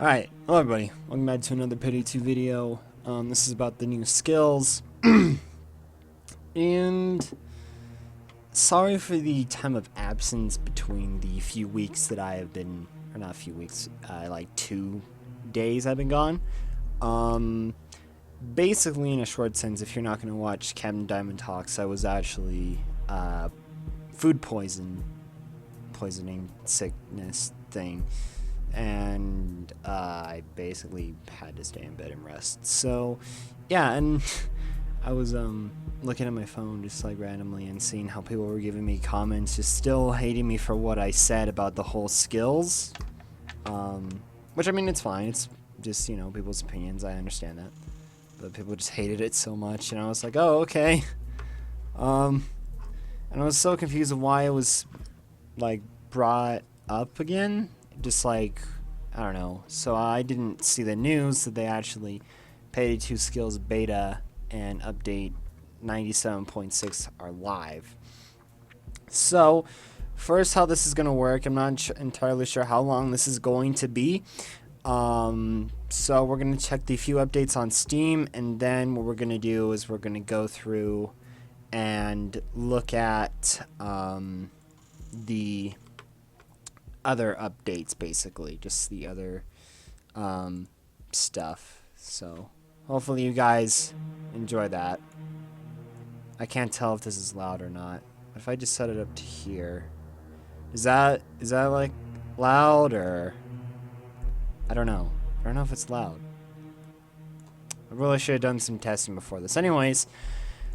Alright, hello everybody, welcome back to another Payday 2 video. This is about the new skills, and sorry for the time of absence between the few weeks that I have been, or not a few weeks, like 2 days I've been gone. Basically in a short sense, if you're not going to watch Captain Diamond Talks, I was actually, food poisoning sickness thing. And I basically had to stay in bed and rest. So, yeah, and I was looking at my phone just like randomly and seeing how people were giving me comments, just still hating me for what I said about the whole skills. Which, I mean, it's fine. It's just, you know, people's opinions. I understand that. But people just hated it so much, and I was like, oh, okay. And I was so confused of why it was, like, brought up again. Just like, I don't know. So I didn't see the news that they actually Payday 2 Skills Beta and Update 97.6 are live. So, first, how this is going to work, I'm not entirely sure how long this is going to be. So we're going to check the few updates on Steam, and then what we're going to do is we're going to go through and look at the other updates, basically just the other stuff. So hopefully you guys enjoy that. I can't tell if this is loud or not. If I just set it up to here, is that like loud, or I don't know if it's loud. I really should have done some testing before this. Anyways,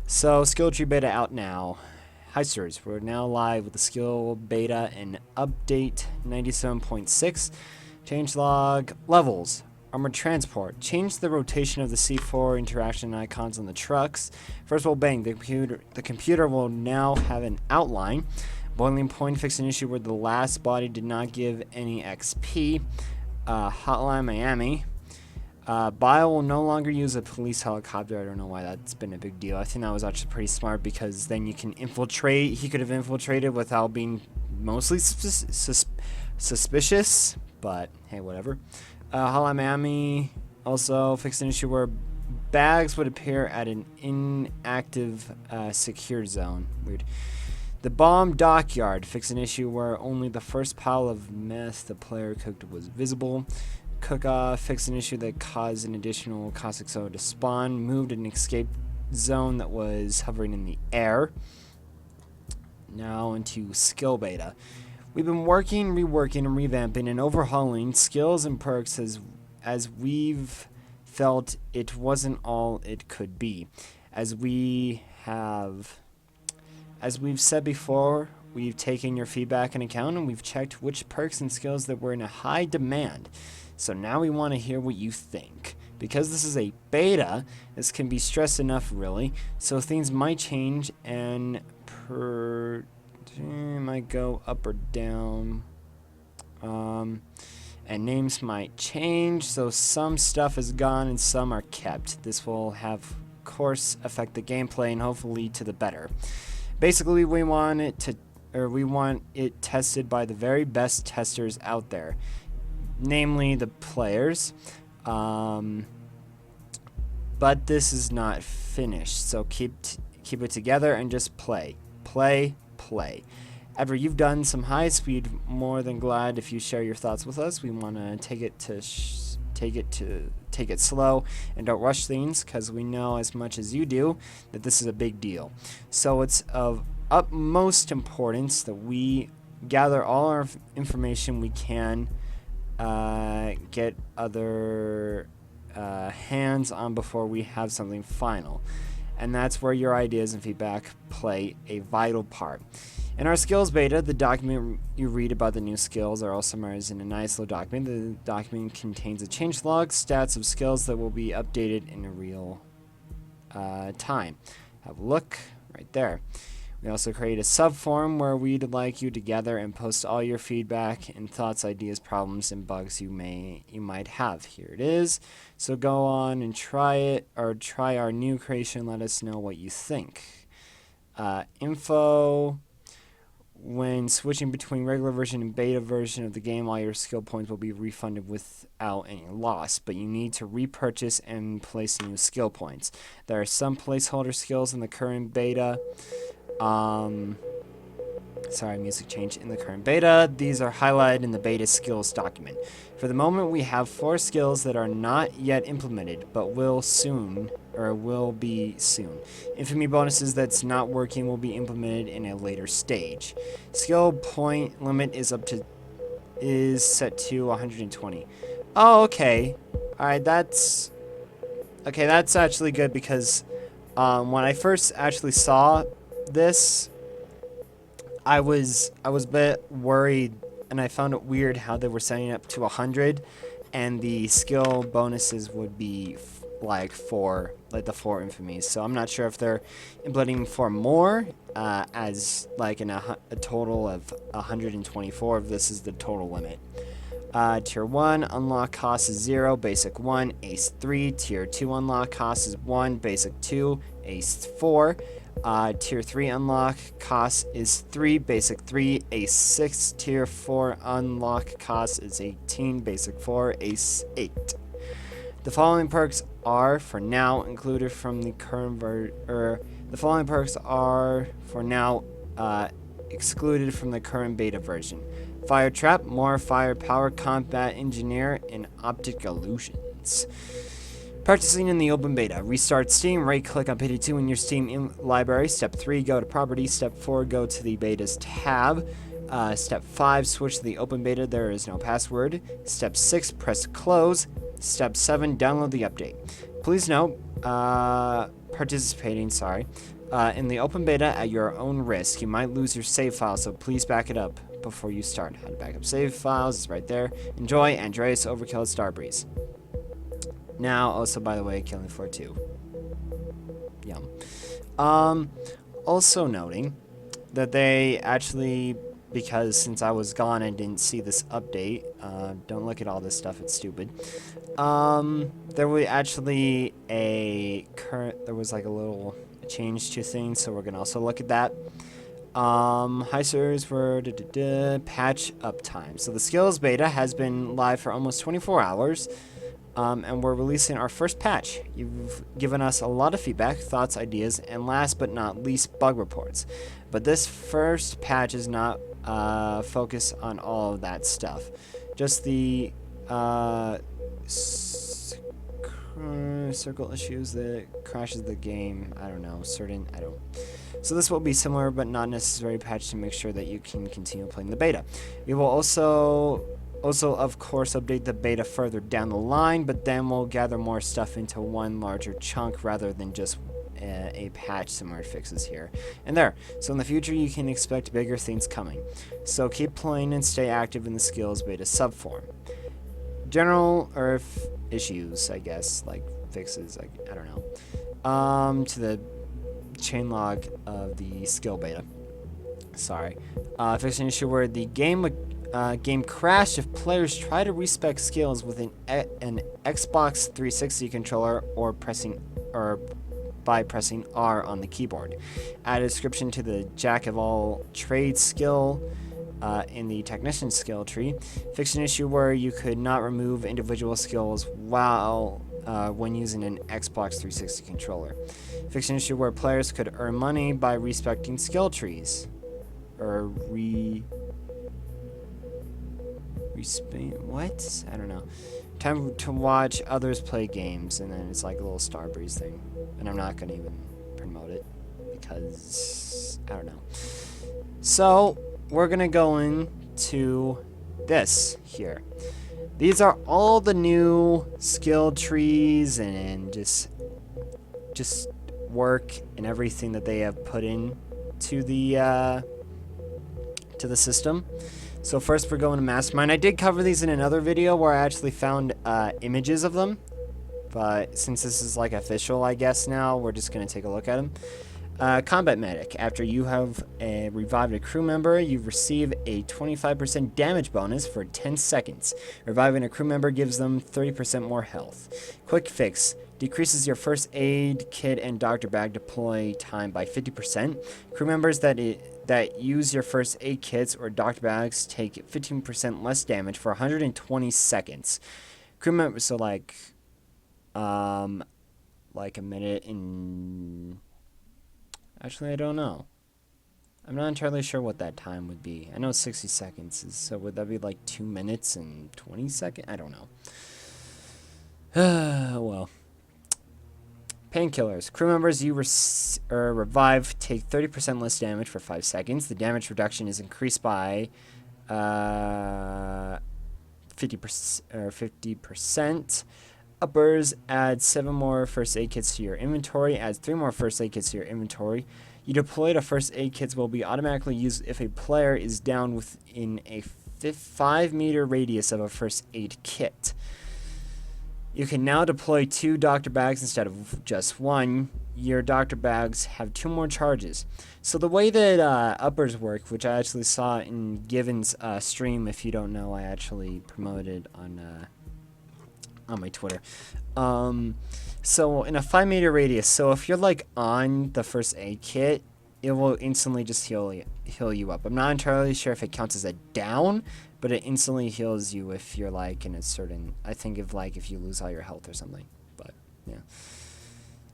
so skill tree beta out now. Heisters, we're now live with the skill beta and update 97.6. Changelog levels. Armored transport. Change the rotation of the C4 interaction icons on the trucks. First of all, bang, the computer will now have an outline. Boiling point, fixed an issue where the last body did not give any XP. Hotline Miami. Bio will no longer use a police helicopter. I don't know why that's been a big deal. I think that was actually pretty smart, because then you can infiltrate. He could have infiltrated without being mostly suspicious, but hey, whatever. Hotline Miami also fixed an issue where bags would appear at an inactive secure zone. Weird. The bomb dockyard fixed an issue where only the first pile of meth the player cooked was visible. Cook-off fixed an issue that caused an additional caustic soda to spawn. Moved an escape zone that was hovering in the air. Now into skill beta. We've been working, reworking, and revamping and overhauling skills and perks as we've felt it wasn't all it could be. As we've said before, we've taken your feedback into account, and we've checked which perks and skills that were in a high demand. So now we want to hear what you think. Because this is a beta, this can be stressed enough, really. So things might change, and might go up or down. And names might change. So some stuff is gone and some are kept. This will have, of course, affect the gameplay and hopefully to the better. Basically, we want it tested by the very best testers out there. Namely the players, but this is not finished, so keep it together and just play. Ever you've done some heists, we'd more than glad if you share your thoughts with us. We want to take it slow and don't rush things, because we know as much as you do that this is a big deal. So it's of utmost importance that we gather all our information we can. Get other hands on before we have something final, and that's where your ideas and feedback play a vital part. In our skills beta, the document you read about the new skills are all summarized in a nice little document. The document contains a changelog, stats of skills that will be updated in a real time. Have a look right there. We also create a subforum where we'd like you to gather and post all your feedback and thoughts, ideas, problems, and bugs you might have. Here it is. So go on and try it, or try our new creation. Let us know what you think. Info. when switching between regular version and beta version of the game, all your skill points will be refunded without any loss, but you need to repurchase and place new skill points. There are some placeholder skills in the current beta. Sorry, music change. In the current beta, these are highlighted in the beta skills document. For the moment, we have 4 skills that are not yet implemented, but will be soon. Infamy bonuses that's not working will be implemented in a later stage. Skill point limit is set to 120. Oh, okay. Alright, that's actually good because when I first actually saw this, I was a bit worried, and I found it weird how they were setting it up to 100, and the skill bonuses would be like the 4 infamies. So I'm not sure if they're implementing 4 more, as like in a total of 124. If this is the total limit. Tier 1 unlock cost is 0, basic 1, ace 3. Tier 2 unlock cost is 1, basic 2, ace 4. Tier 3 unlock cost is 3, basic 3, ace 6. Tier 4 unlock cost is 18, basic 4, ace 8. The following perks are for now included from the current the following perks are for now excluded from the current beta version. Fire Trap, more firepower, combat engineer, and optic illusions. Practicing in the open beta. Restart Steam. Right-click on Payday 2 in your Steam library. Step 3, go to Properties. Step 4, go to the Betas tab. Step 5, switch to the open beta. There is no password. Step 6, press Close. Step 7, download the update. Please note, participating in the open beta at your own risk. You might lose your save file, so please back it up before you start. How to back up save files is right there. Enjoy. Andreas Overkill at Starbreeze. Now, also, by the way, Killing Floor 2. Yum. Also noting that they actually, because since I was gone and didn't see this update, don't look at all this stuff, it's stupid. There was actually there was like a little change to things, so we're gonna also look at that. Heisters were patch uptime. So the skills beta has been live for almost 24 hours. And we're releasing our first patch. You've given us a lot of feedback, thoughts, ideas, and last but not least, bug reports. But this first patch is not focused on all of that stuff. Just the circle issues that crashes the game. I don't know, So this will be similar but not necessary patch to make sure that you can continue playing the beta. We will also of course update the beta further down the line, but then we'll gather more stuff into one larger chunk rather than just a patch, similar fixes here and there. So in the future you can expect bigger things coming. So keep playing and stay active in the skills beta subform. General Earth issues, I guess, like fixes, like I don't know. To the chain log of the skill beta. Sorry. Fix an issue where the game crashed if players try to respec skills with an Xbox 360 controller or by pressing R on the keyboard. Add a description to the Jack of all trades skill in the technician skill tree. Fix an issue where you could not remove individual skills when using an Xbox 360 controller. Fix an issue where players could earn money by respecting skill trees. Or what? I don't know. Time to watch others play games, and then it's like a little Starbreeze thing. And I'm not going to even promote it because I don't know. So we're going to go into this here. These are all the new skill trees and just work and everything that they have put in to the system. So first we're going to Mastermind. I did cover these in another video where I actually found images of them. But since this is like official, I guess now, we're just going to take a look at them. Combat Medic. After you have revived a crew member, you receive a 25% damage bonus for 10 seconds. Reviving a crew member gives them 30% more health. Quick Fix. decreases your first aid kit and doctor bag deploy time by 50%. Crew members that use your first aid kits or doctor bags take 15% less damage for 120 seconds. Crew members, so like a minute in. Actually, I don't know. I'm not entirely sure what that time would be. I know 60 seconds, so would that be like 2 minutes and 20 seconds? I don't know. Well. Painkillers. Crew members you revive take 30% less damage for 5 seconds. The damage reduction is increased by 50%. Uppers adds 7 more first aid kits to your inventory. Adds 3 more first aid kits to your inventory. You deploy the first aid kits will be automatically used if a player is down within a 5-meter radius of a first aid kit. You can now deploy 2 doctor bags instead of just 1. Your doctor bags have 2 more charges. So the way that uppers work, which I actually saw in Given's stream, if you don't know, I actually promoted on my Twitter. So in a 5-meter radius, so if you're like on the first aid kit, it will instantly just heal you up. I'm not entirely sure if it counts as a down, but it instantly heals you if you're like in a certain, I think if you lose all your health or something. But yeah.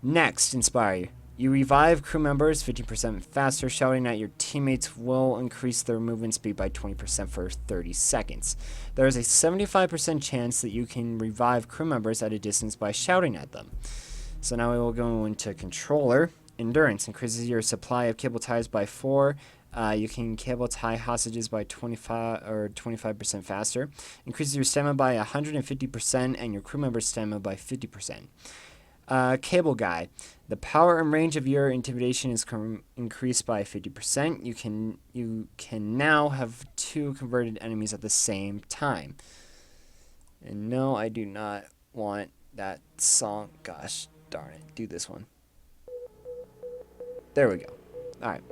Next, Inspire. You revive crew members 50% faster. Shouting at your teammates will increase their movement speed by 20% for 30 seconds. There is a 75% chance that you can revive crew members at a distance by shouting at them. So now we will go into Controller. Endurance increases your supply of cable ties by 4. You can cable tie hostages by 25% faster. Increases your stamina by 150% and your crew members' stamina by 50%. Cable Guy. The power and range of your intimidation is increased by 50%. You can now have 2 converted enemies at the same time. And no, I do not want that song. Gosh darn it. Do this one. There we go. Alright.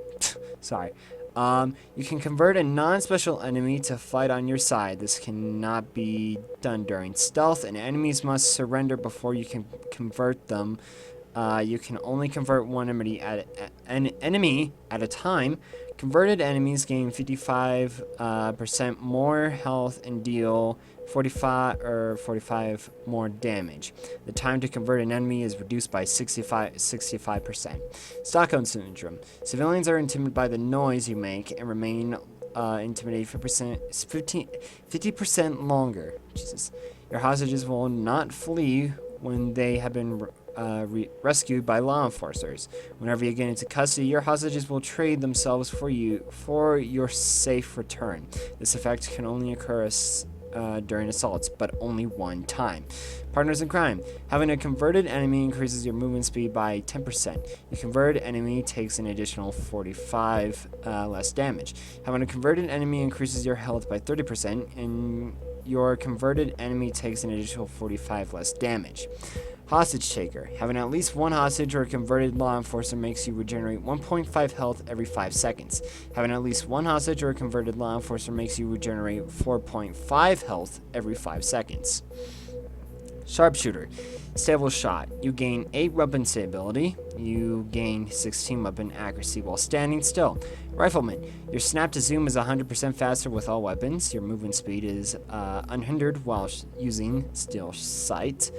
Sorry. You can convert a non-special enemy to fight on your side. This cannot be done during stealth, and enemies must surrender before you can convert them. You can only convert one enemy at a time. Converted enemies gain 55% more health and deal 45 more damage. The time to convert an enemy is reduced by 65%. Stockholm Syndrome. Civilians are intimidated by the noise you make and remain intimidated for 50% longer. Jesus. Your hostages will not flee when they have been rescued by law enforcers. Whenever you get into custody, your hostages will trade themselves for your safe return. This effect can only occur during assaults, but only one time. Partners in crime. Having a converted enemy increases your movement speed by 10%. Your converted enemy takes an additional 45 less damage. Having a converted enemy increases your health by 30%, and your converted enemy takes an additional 45 less damage. Hostage Taker. Having at least 1 hostage or a converted law enforcer makes you regenerate 1.5 health every 5 seconds. Having at least 1 hostage or a converted law enforcer makes you regenerate 4.5 health every 5 seconds. Sharpshooter. Stable Shot. You gain 8 weapon stability. You gain 16 weapon accuracy while standing still. Rifleman. Your snap to zoom is 100% faster with all weapons. Your movement speed is unhindered while using still sight.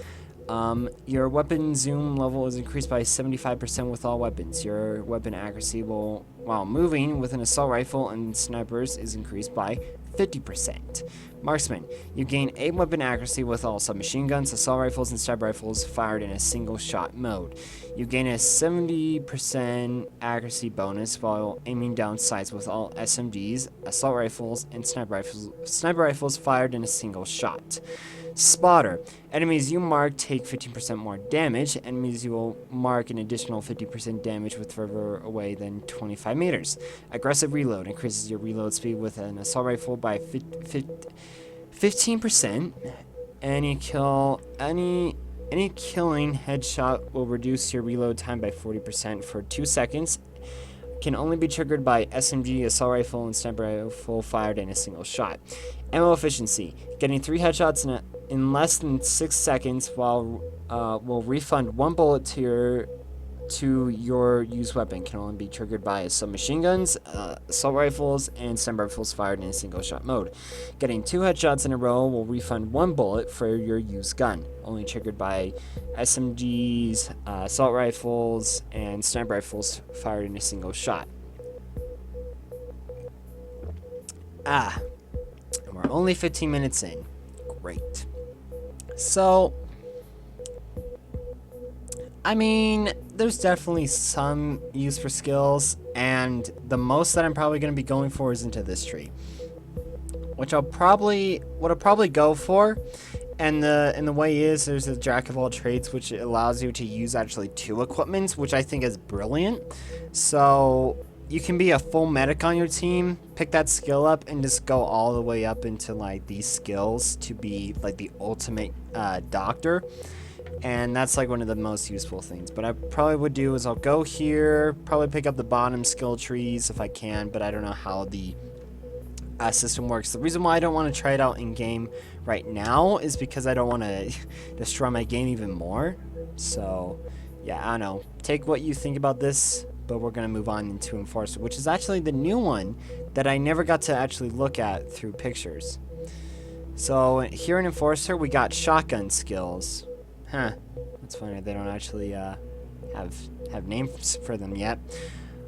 Your weapon zoom level is increased by 75% with all weapons. Your weapon accuracy while moving with an assault rifle and snipers is increased by 50%. Marksman. You gain 8 weapon accuracy with all submachine guns, assault rifles, and sniper rifles fired in a single shot mode. You gain a 70% accuracy bonus while aiming down sights with all SMGs, assault rifles, and sniper rifles fired in a single shot. Spotter. Enemies you mark take 15% more damage. Enemies you will mark an additional 50% damage with further away than 25 meters. Aggressive Reload increases your reload speed with an assault rifle by 15%. Any killing headshot will reduce your reload time by 40% for 2 seconds. Can only be triggered by SMG, assault rifle, and sniper rifle fired in a single shot. Ammo efficiency. Getting 3 headshots in less than 6 seconds, while will refund 1 bullet to your used weapon. Can only be triggered by submachine guns, assault rifles, and sniper rifles fired in a single shot mode. Getting 2 headshots in a row will refund 1 bullet for your used gun. Only triggered by SMGs, assault rifles, and sniper rifles fired in a single shot. And we're only 15 minutes in. Great. So, I mean, there's definitely some use for skills, and the most that I'm probably going to be going for is into this tree, which I'll probably go for. And the way is, there's a jack of all trades, which allows you to use actually 2 equipments, which I think is brilliant. So you can be a full medic on your team, pick that skill up, and just go all the way up into like these skills to be like the ultimate doctor. And that's like one of the most useful things. But I probably would do is I'll go here, probably pick up the bottom skill trees if I can, but I don't know how the system works. The reason why I don't want to try it out in game right now is because I don't want to destroy my game even more. So yeah, I don't know. Take what you think about this, but we're going to move on into Enforcer, which is actually the new one that I never got to actually look at through pictures. So here in Enforcer, we got shotgun skills. Huh, that's funny. They don't actually have names for them yet.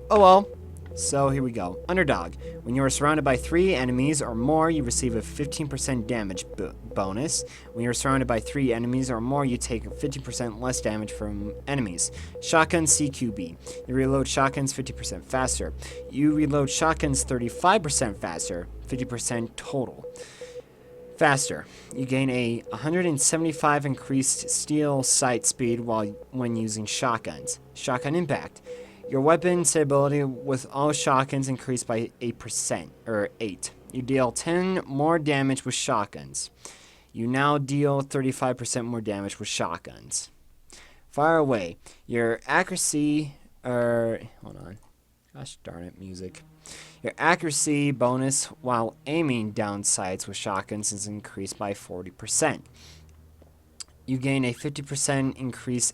Oh well. So here we go. Underdog. When you are surrounded by 3 enemies or more, you receive a 15% damage bonus. When you're surrounded by 3 enemies or more, you take 50% less damage from enemies. Shotgun CQB. You reload shotguns 50% faster. You reload shotguns 35% faster, 50% total. Faster. You gain a 175 increased steel sight speed when using shotguns. Shotgun impact. Your weapon stability with all shotguns increased by 8%, or 8. You deal 10 more damage with shotguns. You now deal 35% more damage with shotguns. Fire away. Your accuracy, hold on. Gosh darn it, music. Your accuracy bonus while aiming down sights with shotguns is increased by 40%. You gain a 50% increase,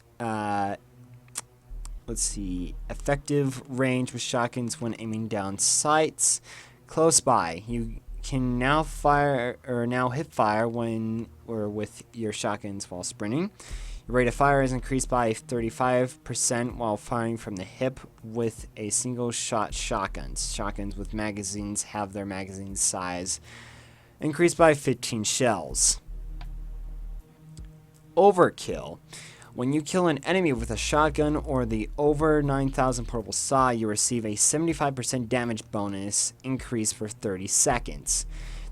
effective range with shotguns when aiming down sights close by. You can now hip fire when or with your shotguns while sprinting. Your rate of fire is increased by 35% while firing from the hip with a single shot shotguns. Shotguns with magazines have their magazine size increased by 15 shells. Overkill. When you kill an enemy with a shotgun or the over 9000 portable saw, you receive a 75% damage bonus increase for 30 seconds.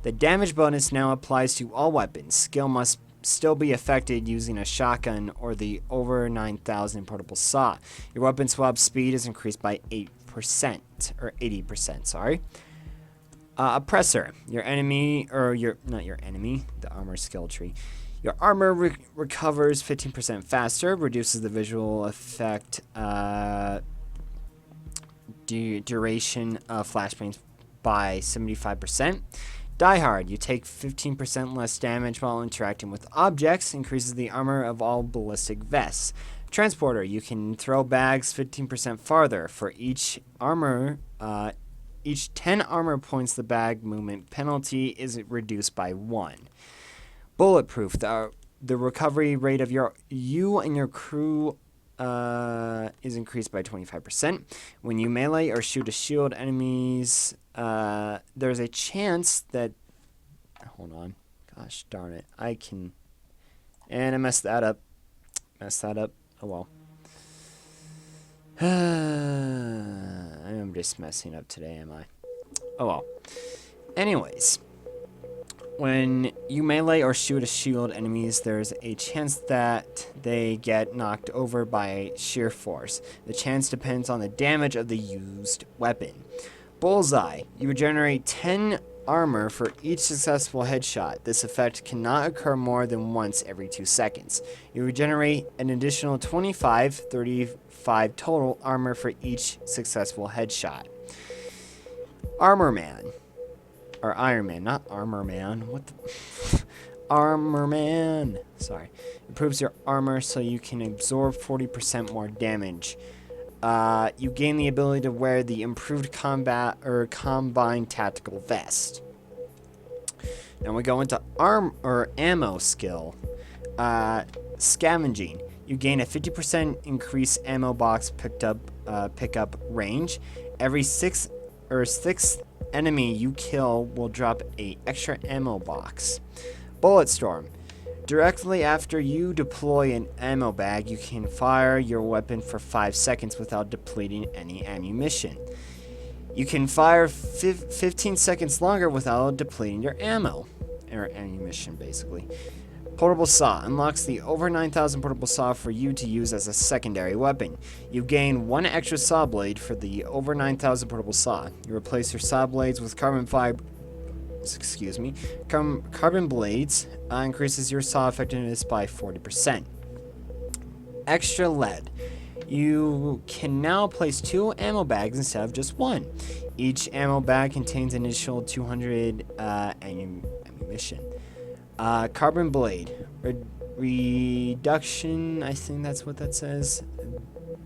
The damage bonus now applies to all weapons. Skill must still be affected using a shotgun or the over 9000 portable saw. Your weapon swap speed is increased by 8%, or 80%, sorry. Oppressor. Your enemy, not your enemy, the armor skill tree. Your armor recovers 15% faster, reduces the visual effect duration of flashbangs by 75%. Die Hard. You take 15% less damage while interacting with objects, increases the armor of all ballistic vests. Transporter. You can throw bags 15% farther. For each 10 armor points, the bag movement penalty is reduced by 1. Bulletproof. The recovery rate of you and your crew is increased by 25%. When you melee or shoot a shield enemies, there's a chance that... Hold on. Gosh darn it. And I messed that up. Oh well. I'm just messing up today, am I? Oh well. Anyways. When you melee or shoot a shield enemies, there's a chance that they get knocked over by sheer force. The chance depends on the damage of the used weapon. Bullseye. You regenerate 10 armor for each successful headshot. This effect cannot occur more than once every 2 seconds. You regenerate an additional 35 total armor for each successful headshot. Armor Man. Or Iron Man, not Armor Man. What the... Armorman. Sorry. Improves your armor so you can absorb 40% more damage. You gain the ability to wear the improved combat or combined tactical vest. Now we go into ammo skill. Scavenging. You gain a 50% increased ammo box pickup range. Every sixth enemy you kill will drop a extra ammo box. Bullet storm. Directly after you deploy an ammo bag, you can fire your weapon for 5 seconds without depleting any ammunition. You can fire 15 seconds longer without depleting your ammo, or ammunition basically. Portable saw unlocks the over 9,000 portable saw for you to use as a secondary weapon. You gain 1 extra saw blade for the over 9,000 portable saw. You replace your saw blades with carbon blades. Increases your saw effectiveness by 40%. Extra lead. You can now place 2 ammo bags instead of just 1. Each ammo bag contains an initial 200 ammunition. Carbon blade. Reduction, I think that's what that says.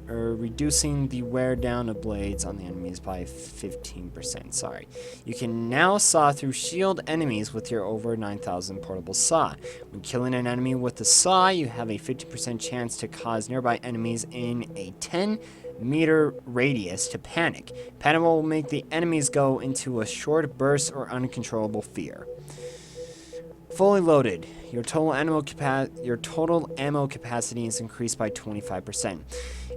Or reducing the wear down of blades on the enemies by 15%. Sorry. You can now saw through shield enemies with your over 9,000 portable saw. When killing an enemy with the saw, you have a 50% chance to cause nearby enemies in a 10-meter radius to panic. Panic will make the enemies go into a short burst or uncontrollable fear. Fully loaded. Your total ammo capacity is increased by 25%.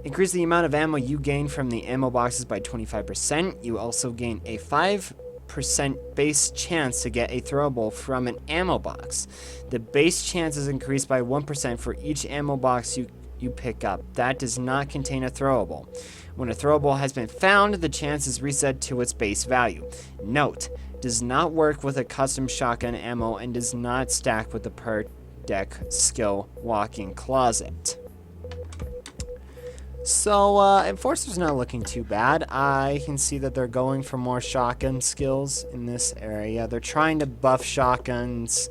Increase the amount of ammo you gain from the ammo boxes by 25%. You also gain a 5% base chance to get a throwable from an ammo box. The base chance is increased by 1% for each ammo box you pick up that does not contain a throwable. When a throwable has been found, the chance is reset to its base value. Note, does not work with a custom shotgun ammo and does not stack with the per deck skill walk-in closet. So, Enforcer's not looking too bad. I can see that they're going for more shotgun skills in this area. They're trying to buff shotguns,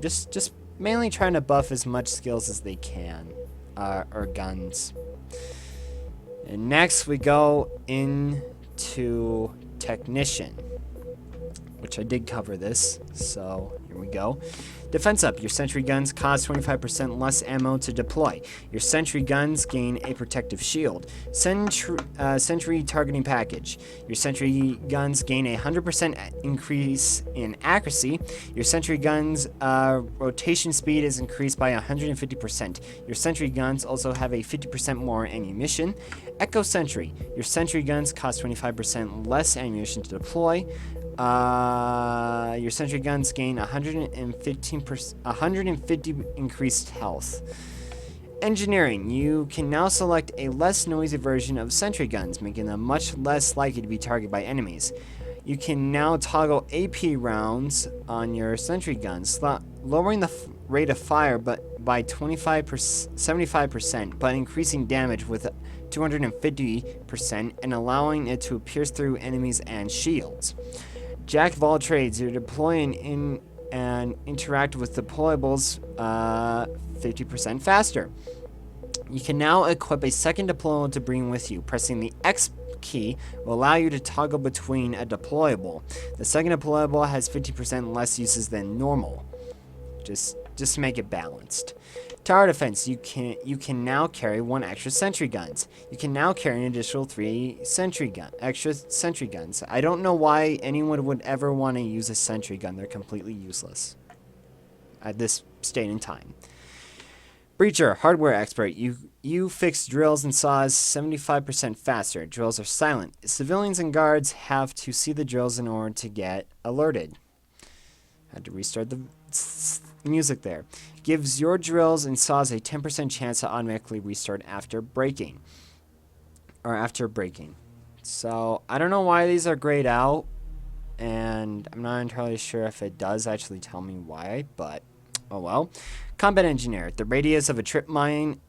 just mainly trying to buff as much skills as they can, or guns. And next we go into Technician, which I did cover this, so here we go. Defense up. Your sentry guns cost 25% less ammo to deploy. Your sentry guns gain a protective shield. Sentry targeting package. Your sentry guns gain a 100% increase in accuracy. Your sentry guns rotation speed is increased by 150%. Your sentry guns also have a 50% more ammunition. Echo Sentry. Your sentry guns cost 25% less ammunition to deploy. Your sentry guns gain 150 increased health. Engineering. You can now select a less noisy version of sentry guns, making them much less likely to be targeted by enemies. You can now toggle AP rounds on your sentry guns, lowering the rate of fire by 75%, but increasing damage with 250% and allowing it to pierce through enemies and shields. Jack of all trades. You're deploying and interact with deployables 50% faster. You can now equip a second deployable to bring with you. Pressing the X key will allow you to toggle between a deployable. The second deployable has 50% less uses than normal. Just to make it balanced. Tower defense. You can now carry 1 extra sentry guns. You can now carry an additional 3 extra sentry guns. I don't know why anyone would ever want to use a sentry gun. They're completely useless at this state in time. Breacher, hardware expert. You fix drills and saws 75% faster. Drills are silent. Civilians and guards have to see the drills in order to get alerted. Had to restart the music there. Gives your drills and saws a 10% chance to automatically restart after breaking. So, I don't know why these are grayed out, and I'm not entirely sure if it does actually tell me why, but Oh well. Combat Engineer. The radius of a trip mine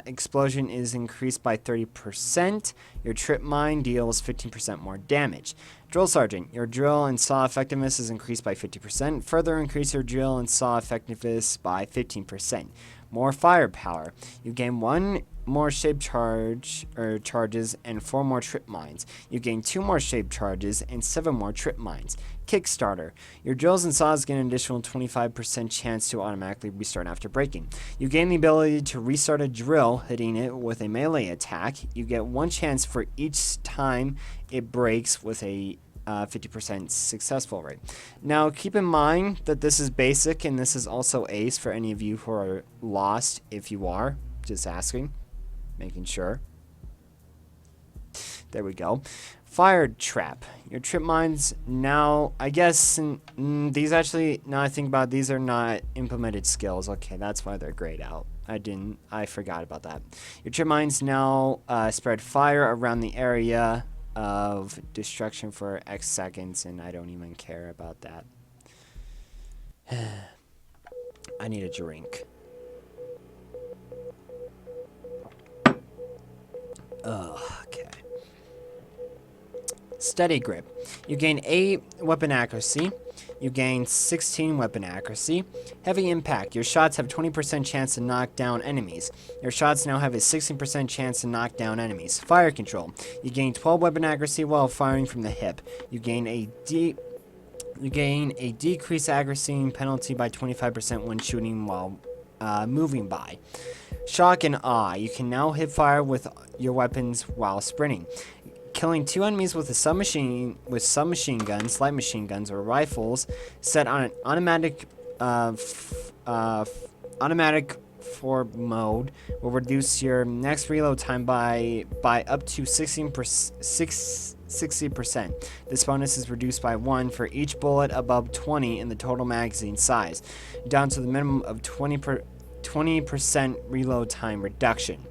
explosion is increased by 30%. Your trip mine deals 15% more damage. Drill Sergeant. Your drill and saw effectiveness is increased by 50%. Further increase your drill and saw effectiveness by 15%. More firepower. You gain 1 more shape charges and 4 more trip mines. You gain 2 more shape charges and 7 more trip mines. Kickstarter. Your drills and saws gain an additional 25% chance to automatically restart after breaking. You gain the ability to restart a drill, hitting it with a melee attack. You get 1 chance for each time it breaks with a 50% successful rate. Now, keep in mind that this is basic, and this is also ace for any of you who are lost. If you are, just asking, making sure. There we go. Fire trap. Your trip mines now, I guess, these actually, now I think about it, these are not implemented skills. Okay, that's why they're grayed out. I forgot about that. Your trip mines now spread fire around the area of destruction for X seconds, and I don't even care about that. I need a drink. Okay. Steady grip. You gain 8 weapon accuracy. You gain 16 weapon accuracy. Heavy impact. Your shots have 20% chance to knock down enemies. Your shots now have a 16% chance to knock down enemies. Fire control. You gain 12 weapon accuracy while firing from the hip. You gain a decreased accuracy penalty by 25% when shooting while moving by. Shock and awe. You can now hip fire with your weapons while sprinting. Killing 2 enemies with submachine guns, light machine guns, or rifles set on an automatic mode will reduce your next reload time by up to 60%. This bonus is reduced by 1 for each bullet above 20 in the total magazine size, down to the minimum of 20% reload time reduction.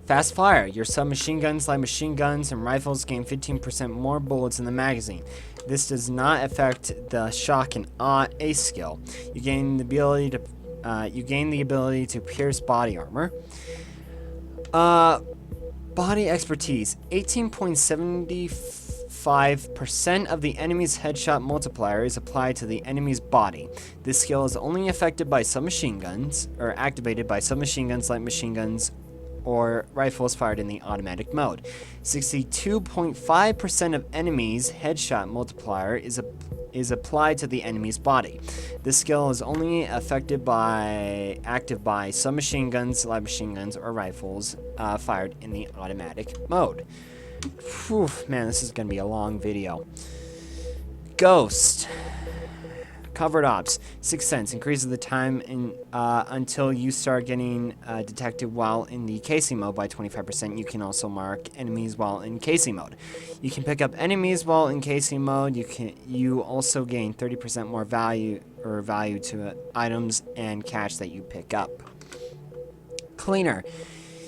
Fast fire. Your submachine guns, light machine guns, and rifles gain 15% more bullets in the magazine. This does not affect the shock and awe ace skill. You gain the ability to pierce body armor. Body expertise. 18.75% of the enemy's headshot multiplier is applied to the enemy's body. This skill is only affected by submachine guns, or activated by submachine guns, light machine guns, or rifles fired in the automatic mode. 62.5% of enemies' headshot multiplier is applied to the enemy's body. This skill is only active by submachine guns, light machine guns, or rifles fired in the automatic mode. Whew, man, this is gonna be a long video. Ghost. Covered ops. 6 cents. Increases the time until you start getting detected while in the casing mode by 25%. You can also mark enemies while in casing mode. You can pick up enemies while in casing mode. You also gain 30% more value to items and cash that you pick up. Cleaner.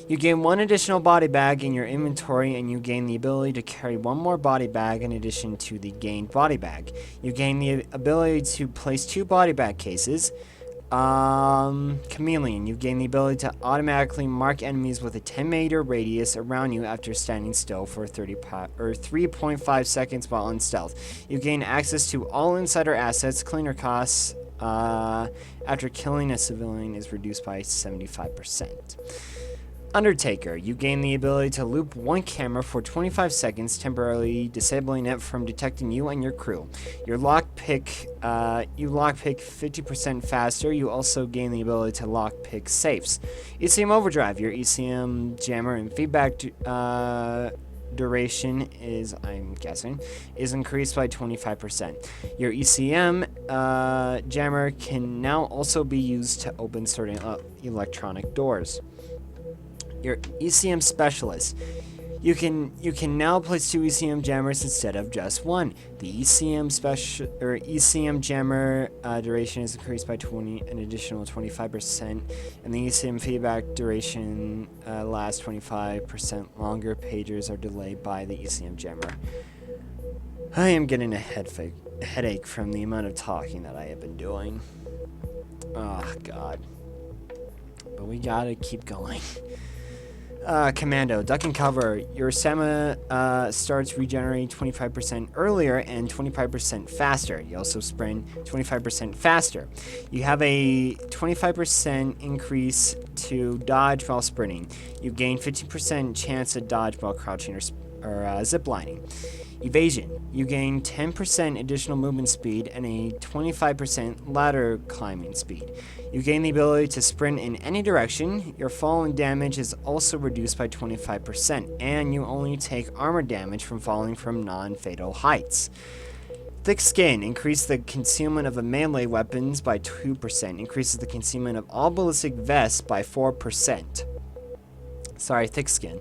You gain 1 additional body bag in your inventory, and you gain the ability to carry 1 more body bag in addition to the gained body bag. You gain the ability to place 2 body bag cases. Chameleon. You gain the ability to automatically mark enemies with a 10-meter radius around you after standing still for 3.5 seconds while in stealth. You gain access to all insider assets. Cleaner costs after killing a civilian is reduced by 75%. Undertaker. You gain the ability to loop 1 camera for 25 seconds, temporarily disabling it from detecting you and your crew. You lockpick 50% faster. You also gain the ability to lockpick safes. ECM Overdrive. Your ECM jammer and feedback duration is increased by 25%. Your ECM jammer can now also be used to open certain electronic doors. Your ECM specialist. You can now place 2 ECM jammers instead of just 1. The ECM jammer duration is increased by an additional 25%, and the ECM feedback duration lasts 25% longer. Pagers are delayed by the ECM jammer. I am getting a headache from the amount of talking that I have been doing. Oh, God. But we gotta keep going. Commando, duck and cover. Your stamina starts regenerating 25% earlier and 25% faster. You also sprint 25% faster. You have a 25% increase to dodge while sprinting. You gain 15% chance to dodge while crouching or ziplining. Evasion. You gain 10% additional movement speed and a 25% ladder climbing speed. You gain the ability to sprint in any direction. Your fall and damage is also reduced by 25%, and you only take armor damage from falling from non-fatal heights. Thick skin. Increase the concealment of melee weapons by 2%. Increases the concealment of all ballistic vests by 4%. Sorry, thick skin.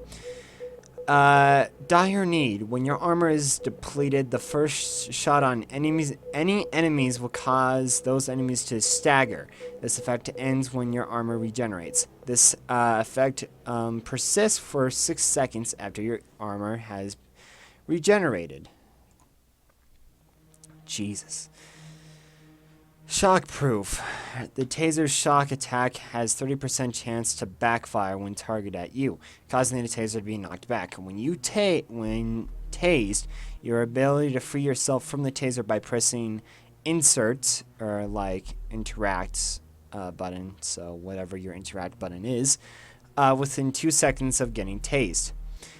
Dire need. When your armor is depleted, the first shot on any enemies will cause those enemies to stagger. This effect ends when your armor regenerates. This effect persists for 6 seconds after your armor has regenerated. Jesus. Shockproof. The taser's shock attack has 30% chance to backfire when targeted at you, causing the taser to be knocked back. When tased, your ability to free yourself from the taser by pressing insert or like interact button, so whatever your interact button is, within 2 seconds of getting tased.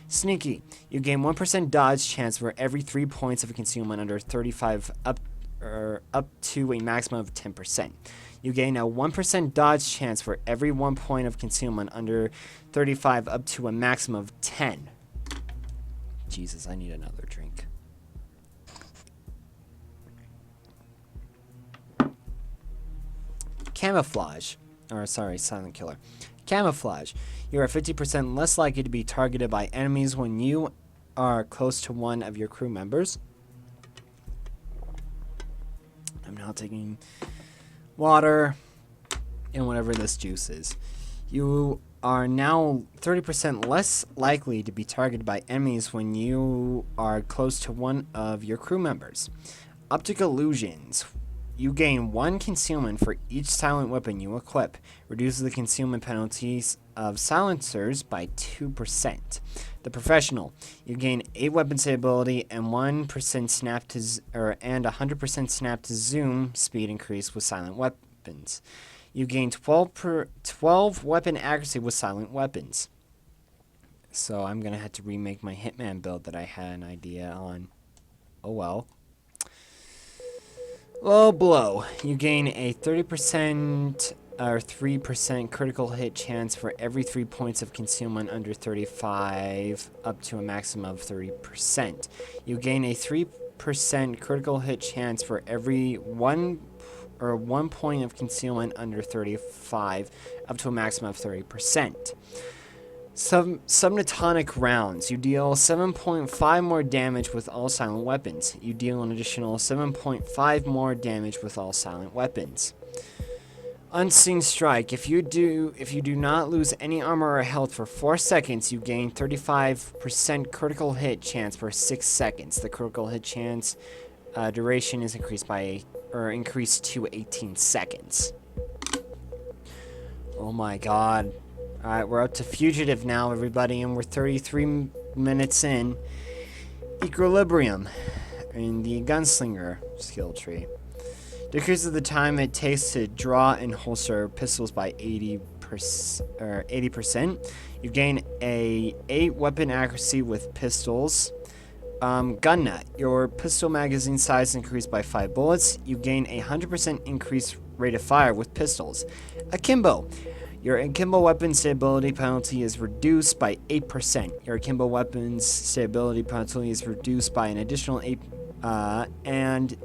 Sneaky. You gain 1% dodge chance for every 3 points of concealment under 35 up to a maximum of 10%. You gain a 1% dodge chance for every 1 point of concealment under 35 up to a maximum of 10. Jesus, I need another drink. Camouflage. Silent killer. Camouflage. You are 50% less likely to be targeted by enemies when you are close to one of your crew members. I'm now taking water and whatever this juice is. You are now 30% less likely to be targeted by enemies when you are close to one of your crew members. Optic illusions. You gain 1 concealment for each silent weapon you equip. Reduces the concealment penalties of silencers by 2%. The professional. You gain 8 weapon stability and 1% snap to and 100% snap to zoom speed increase with silent weapons. You gain 12 weapon accuracy with silent weapons. So I'm gonna have to remake my Hitman build that I had an idea on. Oh well. Low blow. You gain a 30% or 3% critical hit chance for every 3 points of concealment under 35 up to a maximum of 30%. You gain a 3% critical hit chance for every 1 point of concealment under 35 up to a maximum of 30%. Subnatonic rounds. You deal 7.5 more damage with all silent weapons. You deal an additional 7.5 more damage with all silent weapons. Unseen strike. If you do not lose any armor or health for 4 seconds, you gain 35% critical hit chance for 6 seconds. The critical hit chance duration is increased to 18 seconds. Oh my god. Alright, we're up to Fugitive now, everybody, and we're 33 minutes in. Equilibrium in the Gunslinger skill tree. Decreases the time it takes to draw and holster pistols by 80%. You gain a 8 weapon accuracy with pistols. Gun nut. Your pistol magazine size increased by 5 bullets. You gain a 100% increased rate of fire with pistols. Akimbo. Your akimbo weapon stability penalty is reduced by 8%. Your akimbo weapons stability penalty is reduced by an additional 8, and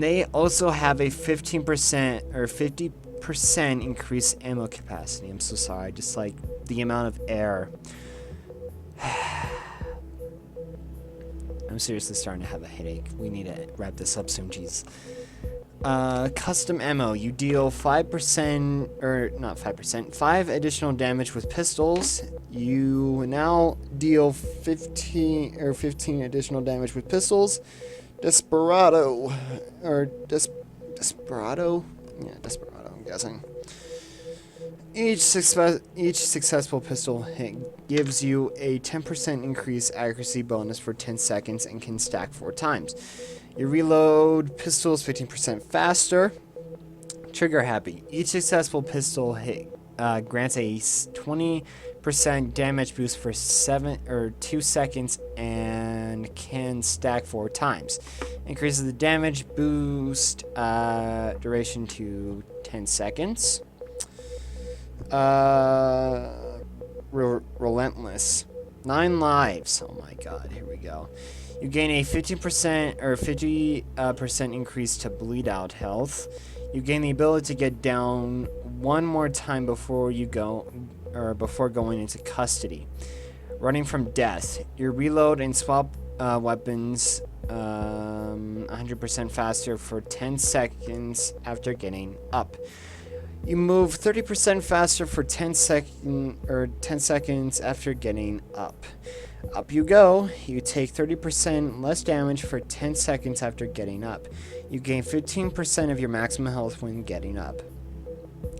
they also have a 15% or 50% increased ammo capacity. I'm so sorry, just like the amount of air. I'm seriously starting to have a headache. We need to wrap this up soon, jeez. Custom ammo. You deal 5%, or not 5%, 5 additional damage with pistols. You now deal 15 additional damage with pistols. Desperado, or Desperado? Yeah, Desperado, I'm guessing. Each successful pistol hit gives you a 10% increased accuracy bonus for 10 seconds and can stack 4 times. You reload pistols 15% faster. Trigger happy. Each successful pistol hit grants a 20% damage boost for 2 seconds and can stack 4 times. Increases the damage boost duration to 10 seconds. Relentless. 9 lives. Oh my god, here we go. You gain a 15% or 50% increase to bleed out health. You gain the ability to get down one more time before going into custody. Running from death. You reload and swap weapons 100% faster for 10 seconds after getting up. You move 30% faster for 10 seconds after getting up. Up you go. You take 30% less damage for 10 seconds after getting up. You gain 15% of your maximum health when getting up.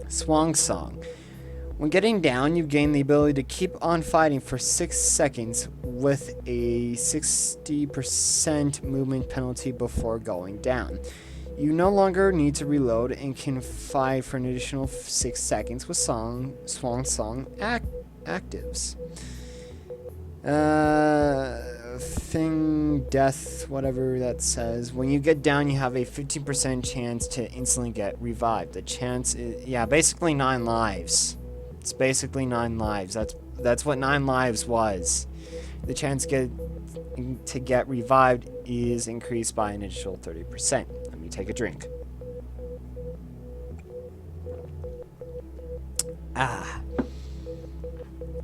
Swan Song. When getting down, you gain the ability to keep on fighting for 6 seconds with a 60% movement penalty before going down. You no longer need to reload and can fight for an additional 6 seconds with Swan Song actives. Thing, death, whatever that says. When you get down, you have a 15% chance to instantly get revived. The chance is, yeah, basically 9 lives. It's basically 9 lives. That's what 9 lives was. The chance to get revived is increased by an additional 30%. Let me take a drink.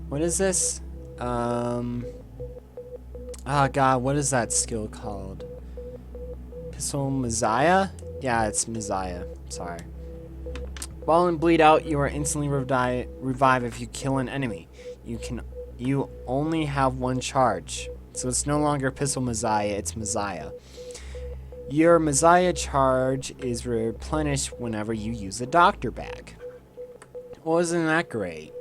What is this? Oh god, what is that skill called? Pistol Messiah? Yeah, it's Messiah. Sorry. While in bleed out, you are instantly revive if you kill an enemy. You only have 1 charge. So it's no longer Pistol Messiah, it's Messiah. Your Messiah charge is replenished whenever you use the doctor bag. Well, isn't that great?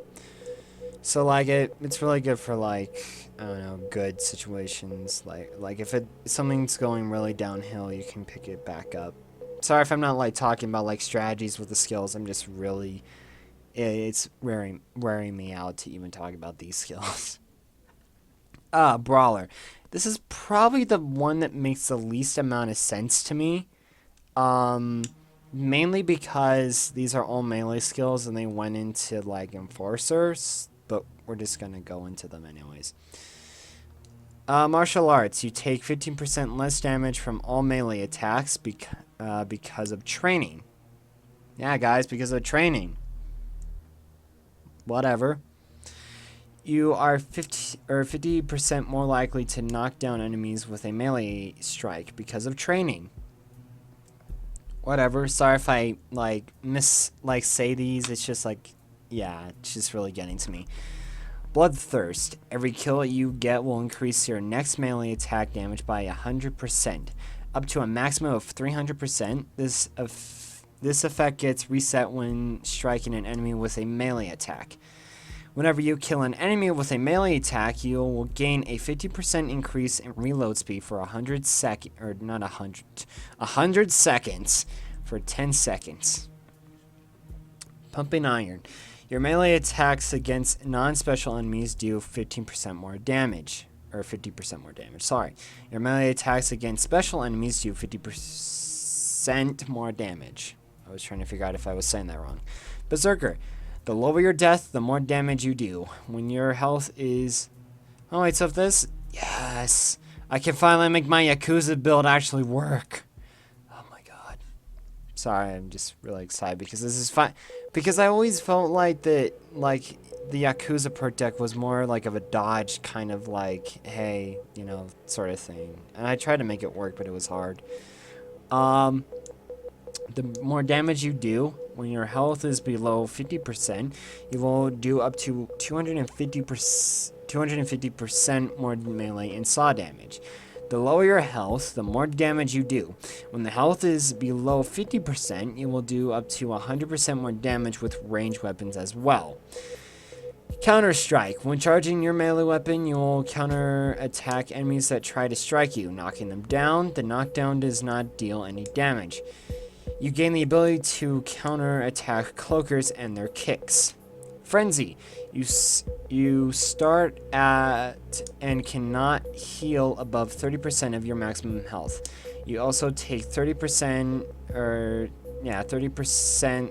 So like it's really good for like, I don't know, good situations. Like if something's going really downhill, you can pick it back up. Sorry if I'm not like talking about like strategies with the skills. I'm just really, it's wearing me out to even talk about these skills. Brawler. This is probably the one that makes the least amount of sense to me. Mainly because these are all melee skills and they went into like enforcers, but we're just gonna go into them anyways. Martial arts. You take 15% less damage from all melee attacks because of training. Yeah, guys, because of training. Whatever. You are 50% more likely to knock down enemies with a melee strike because of training. Whatever. Sorry if I say these. It's just like, yeah, it's just really getting to me. Bloodthirst. Every kill you get will increase your next melee attack damage by 100%, up to a maximum of 300%. This effect gets reset when striking an enemy with a melee attack. Whenever you kill an enemy with a melee attack, you will gain a 50% increase in reload speed for 100 seconds for 10 seconds. Pumping Iron. Your melee attacks against non-special enemies do 15% more damage. Or 50% more damage, sorry. Your melee attacks against special enemies do 50% more damage. I was trying to figure out if I was saying that wrong. Berserker. The lower your death, the more damage you do. When your health is... Oh, wait, so if this... Yes! I can finally make my Yakuza build actually work. Oh my god. Sorry, I'm just really excited because this is fine. Because I always felt like that, like, the Yakuza perk deck was more like of a dodge kind of like, hey, you know, sort of thing. And I tried to make it work, but it was hard. The more damage you do, when your health is below 50%, you will do up to 250% more melee and saw damage. The lower your health, the more damage you do. When the health is below 50%, you will do up to 100% more damage with ranged weapons as well. Counter-strike. When charging your melee weapon, you will counter-attack enemies that try to strike you, knocking them down. The knockdown does not deal any damage. You gain the ability to counter-attack cloakers and their kicks. Frenzy. You start at and cannot heal above 30% of your maximum health. You also take 30%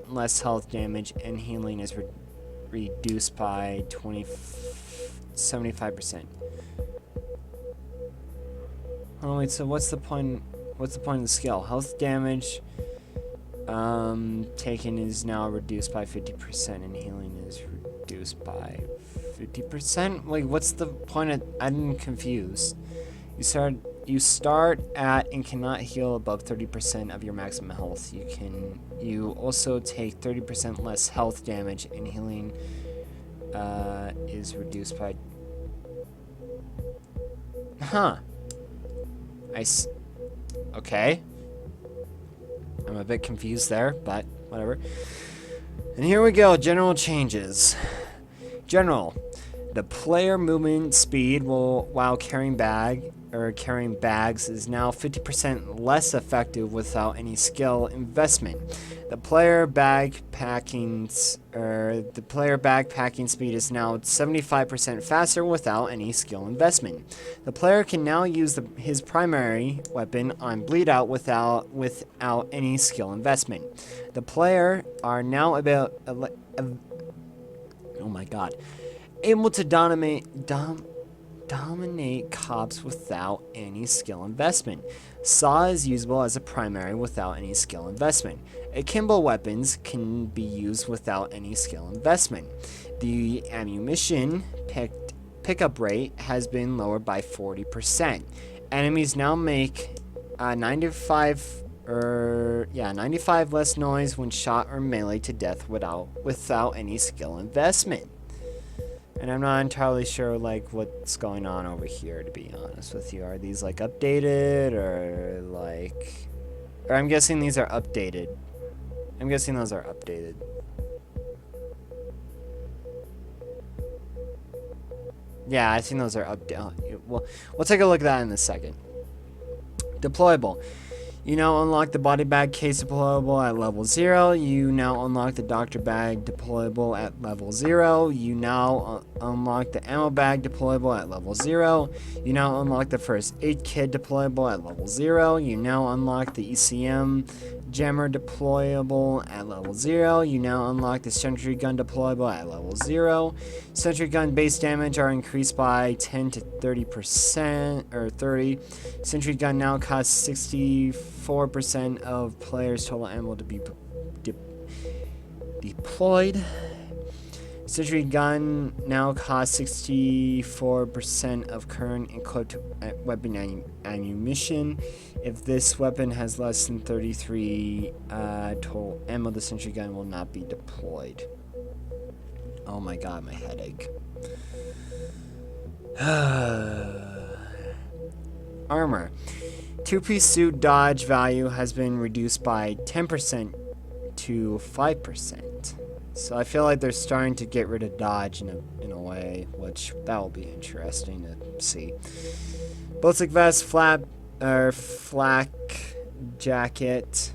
less health damage, and healing is reduced by 75%. Oh wait, so what's the point? What's the point of the skill? Health damage taken is now reduced by 50%, and healing is reduced by 50%. Like, what's the point of? I'm confused. You start at and cannot heal above 30% of your maximum health. You also take 30% less health damage, and healing is reduced by. Huh. Okay. I'm a bit confused there, but whatever. And here we go. General changes. General. The player movement speed while carrying bags is now 50% less effective without any skill investment. The player backpacking speed is now 75% faster without any skill investment. The player can now use his primary weapon on bleed out without any skill investment. The player are now able to dominate cops without any skill investment. Saw is usable as a primary without any skill investment. Akimbo weapons can be used without any skill investment. The ammunition pickup rate has been lowered by 40%. Enemies now make 95 less noise when shot or melee to death without any skill investment. And I'm not entirely sure, like, what's going on over here, to be honest with you. Are these, like, updated, or, like... Or I'm guessing these are updated. I'm guessing those are updated. Yeah, I think those are updated. We'll take a look at that in a second. Deployable. You now unlock the body bag case deployable at level 0. You now unlock the doctor bag deployable at level 0. You now unlock the ammo bag deployable at level 0. You now unlock the first aid kit deployable at level 0. You now unlock the ECM jammer deployable at level 0. You now unlock the sentry gun deployable at level 0. Sentry gun base damage are increased by 10 to 30% or 30. Sentry gun now costs 64% of players' total ammo to be deployed. Sentry gun now costs 64% of current equipped weapon ammunition. If this weapon has less than 33 total ammo, the sentry gun will not be deployed. Oh my god, my headache. Armor. Two-piece suit dodge value has been reduced by 10% to 5%. So I feel like they're starting to get rid of dodge in a way, which that will be interesting to see. Ballistic vest, flak jacket,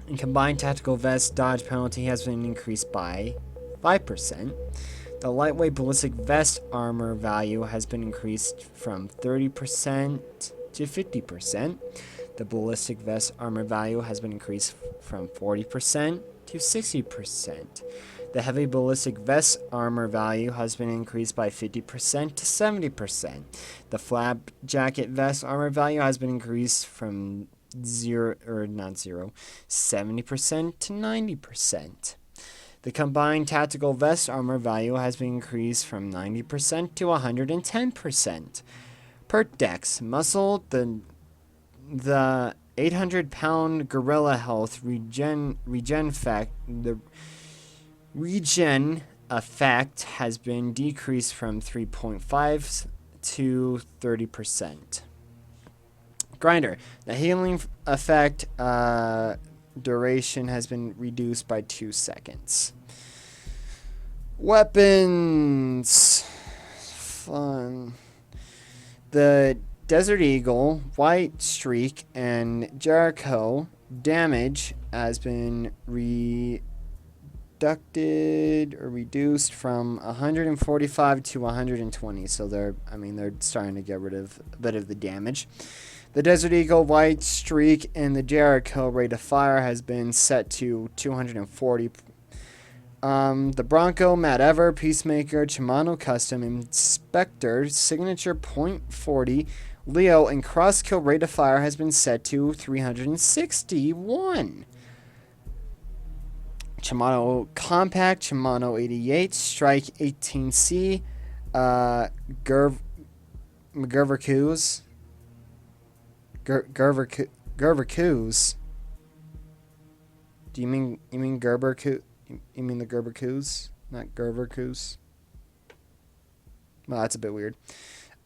and combined tactical vest dodge penalty has been increased by 5%. The lightweight ballistic vest armor value has been increased from 30% to 50%. The ballistic vest armor value has been increased from 40% to 60%. The heavy ballistic vest armor value has been increased by 50% to 70%. The flak jacket vest armor value has been increased from 70% to 90%. The combined tactical vest armor value has been increased from 90% to 110%. Perk dex muscle, the 800-pound gorilla health regen effect has been decreased from 3.5 to 30%. Grinder. The healing effect duration has been reduced by 2 seconds. Weapons. Fun. The Desert Eagle, White Streak, and Jericho damage has been reduced from 145 to 120. So they're starting to get rid of a bit of the damage. The Desert Eagle, White Streak, and the Jericho rate of fire has been set to 240. The Bronco, Matt Ever, Peacemaker, Shimano Custom, Inspector, Signature .40, Leo, and Crosskill rate of fire has been set to 361. Shimano Compact, Shimano 88, Strike 18C, Gervercoos. Do you mean Gerbercoos? You mean the Gerbercoos, not Gervercoos? Well, that's a bit weird.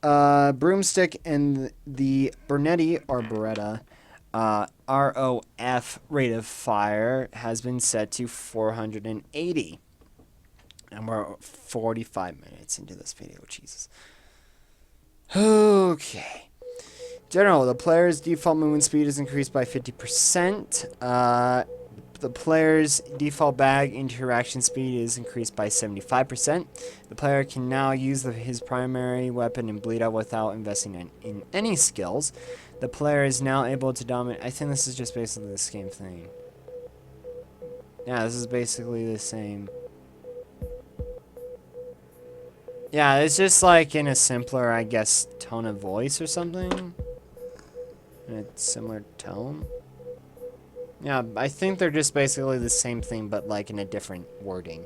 Broomstick and the Bernetti or Beretta ROF rate of fire has been set to 480. And we're 45 minutes into this video. Jesus. Okay. General, the player's default movement speed is increased by 50%. The player's default bag interaction speed is increased by 75%. The player can now use his primary weapon and bleed out without investing in any skills. The player is now able to dominate. I think this is just basically the same thing. Yeah, this is basically the same. Yeah, it's just like in a simpler, I guess, tone of voice or something. In a similar tone. Yeah, I think they're just basically the same thing, but like in a different wording.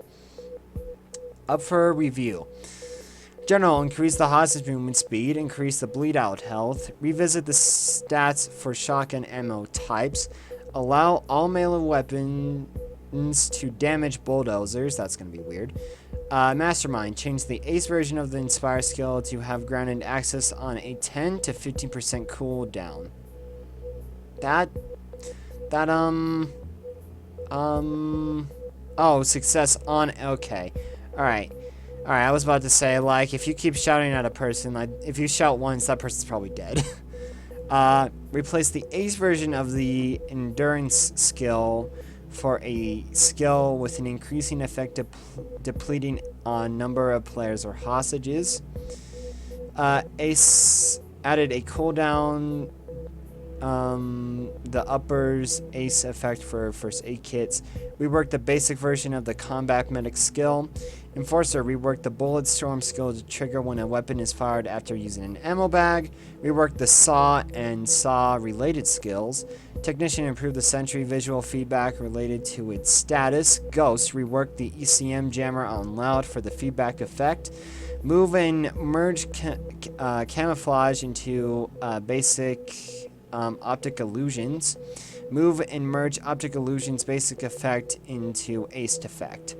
Up for review. General, increase the hostage movement speed, increase the bleed out health, revisit the stats for shotgun ammo types, allow all melee weapons to damage bulldozers, that's going to be weird. Mastermind, change the ace version of the Inspire skill to have granted access on a 10 to 15% cooldown. Oh, success on, okay. Alright, I was about to say, like, if you keep shouting at a person, like, if you shout once, that person's probably dead. Replace the ace version of the endurance skill for a skill with an increasing effect depleting on number of players or hostages. Ace added a cooldown, the uppers ace effect for first aid kits. Reworked the basic version of the combat medic skill. Enforcer reworked the bullet storm skill to trigger when a weapon is fired after using an ammo bag. Reworked the saw and saw related skills. Technician improved the sentry visual feedback related to its status. Ghost reworked the ECM jammer on loud for the feedback effect. Move and merge camouflage into basic optic illusions. Move and merge optic illusions basic effect into aced effect.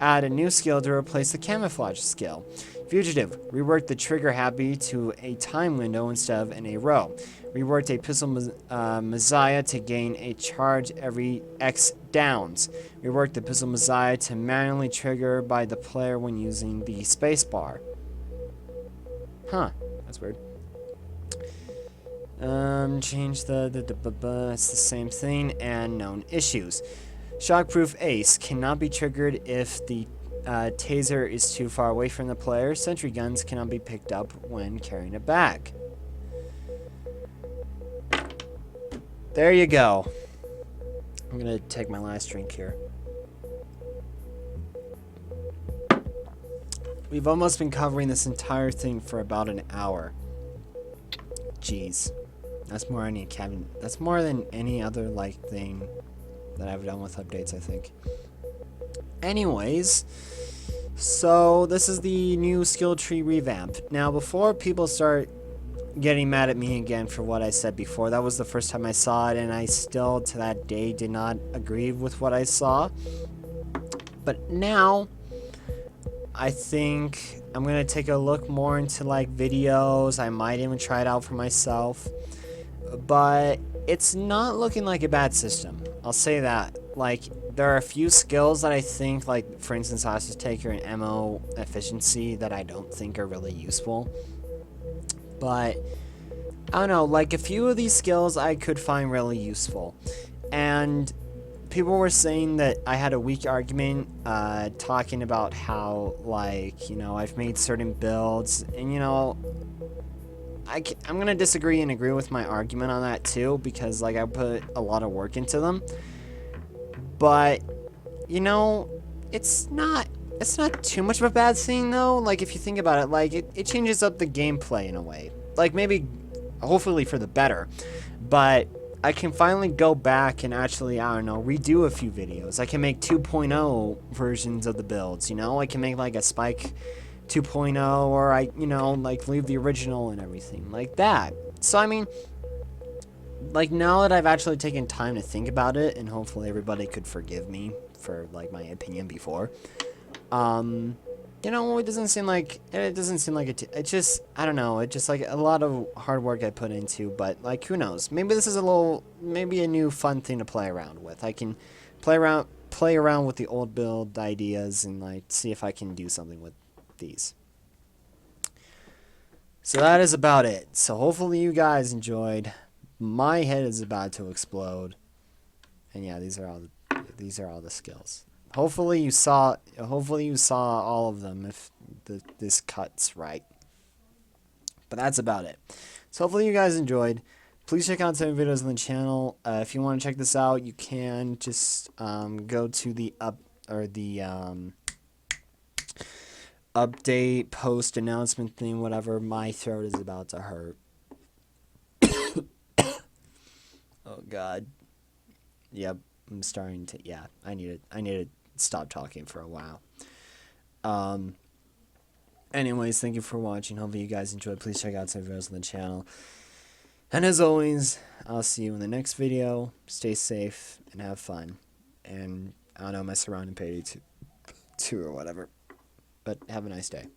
Add a new skill to replace the camouflage skill. Fugitive, reworked the trigger happy to a time window instead of in a row. Reworked a pistol messiah to gain a charge every X downs. Reworked the pistol messiah to manually trigger by the player when using the spacebar. Huh, that's weird. Change it's the same thing, and known issues. Shockproof ace cannot be triggered if the taser is too far away from the player. Sentry guns cannot be picked up when carrying a bag. There you go. I'm gonna take my last drink here. We've almost been covering this entire thing for about an hour. Jeez. That's more than any other like thing that I've done with updates, I think. Anyways, so this is the new skill tree revamp. Now, before people start getting mad at me again for what I said before, that was the first time I saw it, and I still to that day did not agree with what I saw. But now I think I'm gonna take a look more into like videos. I might even try it out for myself. but it's not looking like a bad system. I'll say that. Like, there are a few skills that I think, like, for instance, hostage taker and ammo efficiency that I don't think are really useful. But, I don't know, like, a few of these skills I could find really useful. And people were saying that I had a weak argument, talking about how, like, you know, I've made certain builds, and, you know, I'm going to disagree and agree with my argument on that too, because, like, I put a lot of work into them. But, you know, it's not too much of a bad thing, though. Like, if you think about it, like, it changes up the gameplay in a way. Like, maybe, hopefully for the better. But I can finally go back and actually, I don't know, redo a few videos. I can make 2.0 versions of the builds, you know? I can make, like, a Spike 2.0, or you know, like, leave the original and everything like that. So, I mean, like, now that I've actually taken time to think about it, and hopefully everybody could forgive me for, like, my opinion before, you know, it doesn't seem like it just, I don't know, it just, like, a lot of hard work I put into, but, like, who knows, maybe this is maybe a new fun thing to play around with. I can play around with the old build ideas and, like, see if I can do something with these. So that is about it. So hopefully you guys enjoyed. My head is about to explode. And yeah, these are all the skills. Hopefully you saw all of them if this cuts right. But that's about it. So hopefully you guys enjoyed. Please check out some videos on the channel. If you want to check this out, you can just go to the update post announcement thing, whatever. My throat is about to hurt. Oh god. Yep, I'm starting to, yeah, I need to stop talking for a while. Anyways, thank you for watching. Hopefully you guys enjoyed. Please check out some videos on the channel. And as always, I'll see you in the next video. Stay safe and have fun. And I don't know, mess around in Payday 2 or whatever. But have a nice day.